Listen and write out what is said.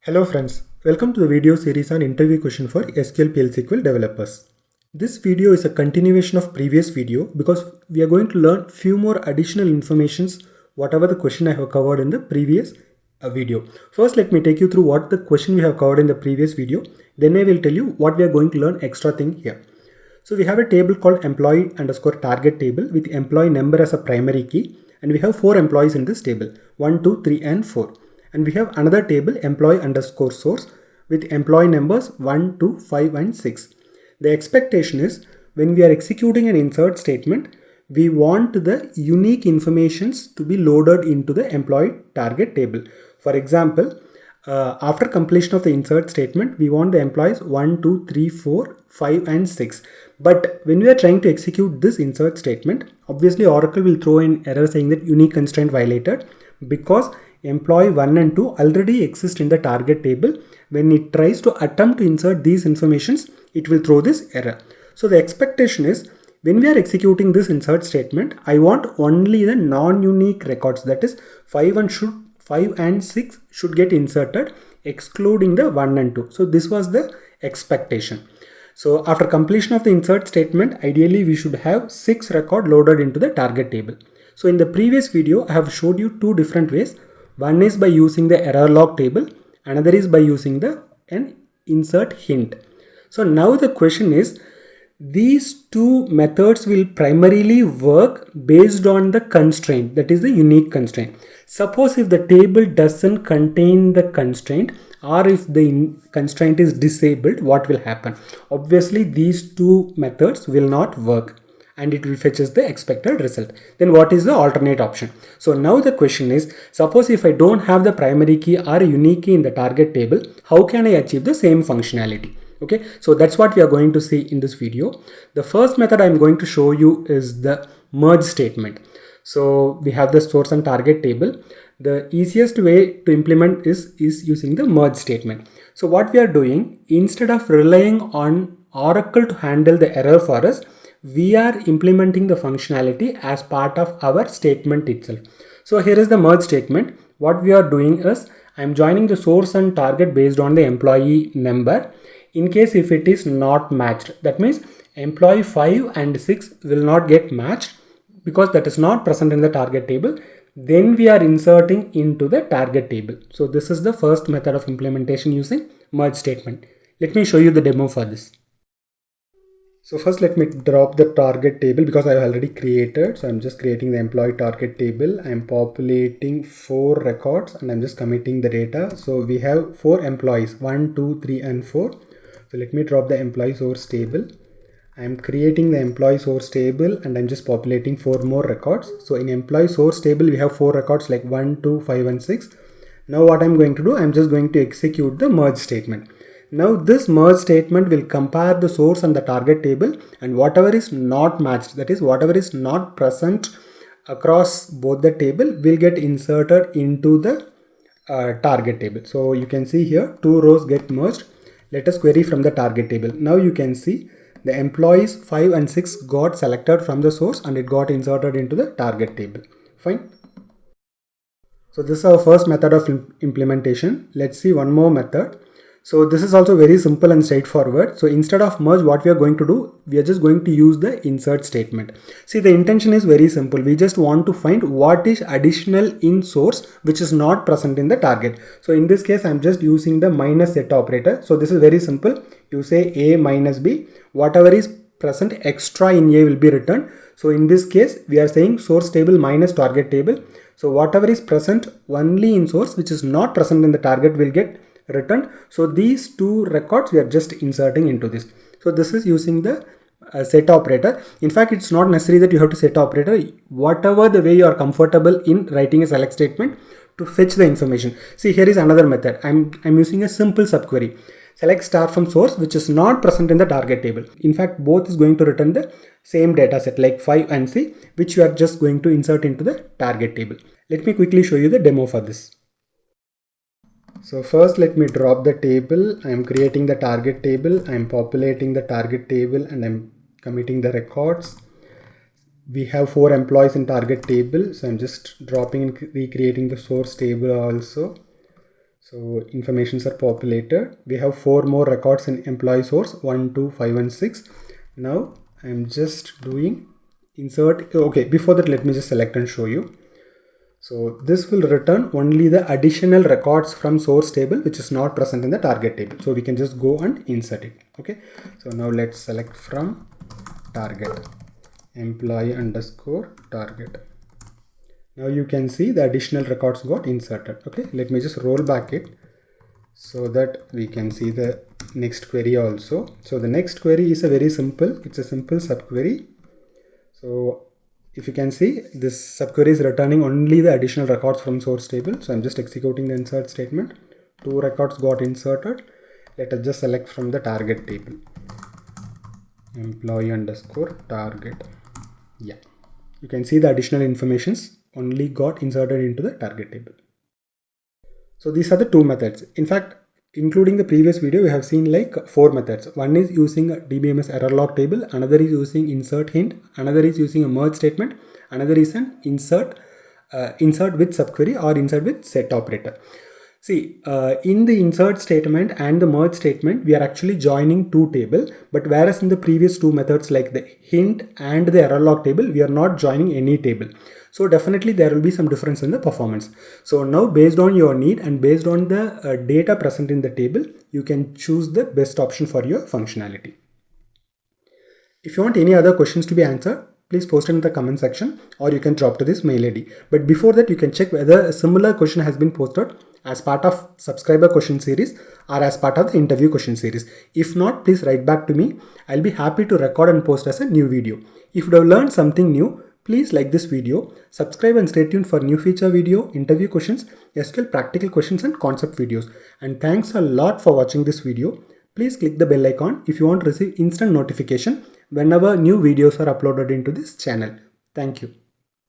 Hello friends, welcome to the video series on interview question for SQL PL SQL developers. This video is a continuation of previous video because we are going to learn few more additional informations whatever the question I have covered in the previous video. First, let me take you through what the question we have covered in the previous video. Then I will tell you what we are going to learn extra thing here. So we have a table called employee underscore target table with employee number as a primary key, and we have 4 employees in this table, 1, 2, 3 and 4. And we have another table employee underscore source with employee numbers 1, 2, 5 and 6. The expectation is when we are executing an insert statement, we want the unique informations to be loaded into the employee target table. For example, after completion of the insert statement, we want the employees 1, 2, 3, 4, 5 and 6. But when we are trying to execute this insert statement, obviously Oracle will throw in error saying that unique constraint violated because employee 1 and 2 already exist in the target table. When it tries to attempt to insert these informations, it will throw this error. So the expectation is when we are executing this insert statement, I want only the non-unique records, that is 5 and 6 should get inserted, excluding the 1 and 2. So this was the expectation. So after completion of the insert statement, ideally we should have 6 record loaded into the target table. So in the previous video, I have showed you two different ways. One is by using the error log table, another is by using an insert hint. So now the question is, these two methods will primarily work based on the constraint, that is the unique constraint. Suppose if the table doesn't contain the constraint, or if the constraint is disabled, what will happen? Obviously these two methods will not work and it will fetch us the expected result. Then what is the alternate option? So now the question is, suppose if I don't have the primary key or a unique key in the target table, how can I achieve the same functionality? Okay, so that's what we are going to see in this video. The first method I'm going to show you is the merge statement. So we have the source and target table. The easiest way to implement is using the merge statement. So what we are doing, instead of relying on Oracle to handle the error for us, we are implementing the functionality as part of our statement itself. So here is the merge statement. What we are doing is I'm joining the source and target based on the employee number. In case if it is not matched, that means employee 5 and 6 will not get matched because that is not present in the target table. Then we are inserting into the target table. So this is the first method of implementation using merge statement. Let me show you the demo for this. So first let me drop the target table because I have already created. So I'm just creating the employee target table. I'm populating 4 records and I'm just committing the data. So we have 4 employees, 1, 2, 3 and 4. So let me drop the employee source table. I'm creating the employee source table and I'm just populating 4 more records. So in employee source table, we have 4 records like 1, 2, 5 and 6. Now what I'm going to do, I'm just going to execute the merge statement. Now this merge statement will compare the source and the target table, and whatever is not matched, that is whatever is not present across both the table, will get inserted into the target table. So you can see here 2 rows get merged. Let us query from the target table. Now you can see the employees 5 and 6 got selected from the source and it got inserted into the target table. Fine. So this is our first method of implementation. Let's see one more method. So this is also very simple and straightforward. So instead of merge, what we are going to do, we are just going to use the insert statement. See, the intention is very simple. We just want to find what is additional in source which is not present in the target. So in this case, I'm just using the minus set operator. So this is very simple. You say A minus B, whatever is present extra in A will be returned. So in this case, we are saying source table minus target table. So whatever is present only in source which is not present in the target will get returned. So these 2 records we are just inserting into this. So this is using the set operator. In fact, it's not necessary that you have to set operator. Whatever the way you are comfortable in writing a select statement to fetch the information. See, here is another method. I'm using a simple subquery. Select star from source which is not present in the target table. In fact, both is going to return the same data set like 5 and 6, which you are just going to insert into the target table. Let me quickly show you the demo for this. So first let me drop the table. I am creating the target table. I am populating the target table and I'm committing the records. We have 4 employees in target table. So I'm just dropping and recreating the source table also. So informations are populated. We have 4 more records in employee source, 1, 2, 5 and 6. Now I'm just doing insert. Okay, before that let me just select and show you. So this will return only the additional records from source table which is not present in the target table. So we can just go and insert it. Okay, so now let's select from target, employee underscore target. Now you can see the additional records got inserted. Okay, let me just roll back it so that we can see the next query also. So the next query is a very simple, it's a simple subquery. So if you can see, this subquery is returning only the additional records from source table. So I'm just executing the insert statement. 2 records got inserted. Let us just select from the target table, employee underscore target. Yeah, you can see the additional informations only got inserted into the target table. So these are the 2 methods. In fact, including the previous video, we have seen like 4 methods. One is using a DBMS error log table, another is using insert hint, another is using a merge statement, another is an insert with subquery or insert with set operator. See, in the insert statement and the merge statement, we are actually joining 2 tables, but whereas in the previous 2 methods like the hint and the error log table, we are not joining any table. So definitely there will be some difference in the performance. So now based on your need and based on the data present in the table, you can choose the best option for your functionality. If you want any other questions to be answered, please post in the comment section or you can drop to this mail ID. But before that, you can check whether a similar question has been posted as part of subscriber question series or as part of the interview question series. If not, please write back to me. I'll be happy to record and post as a new video. If you have learned something new, please like this video, subscribe and stay tuned for new feature video, interview questions, SQL practical questions and concept videos. And thanks a lot for watching this video. Please click the bell icon if you want to receive instant notification whenever new videos are uploaded into this channel. Thank you.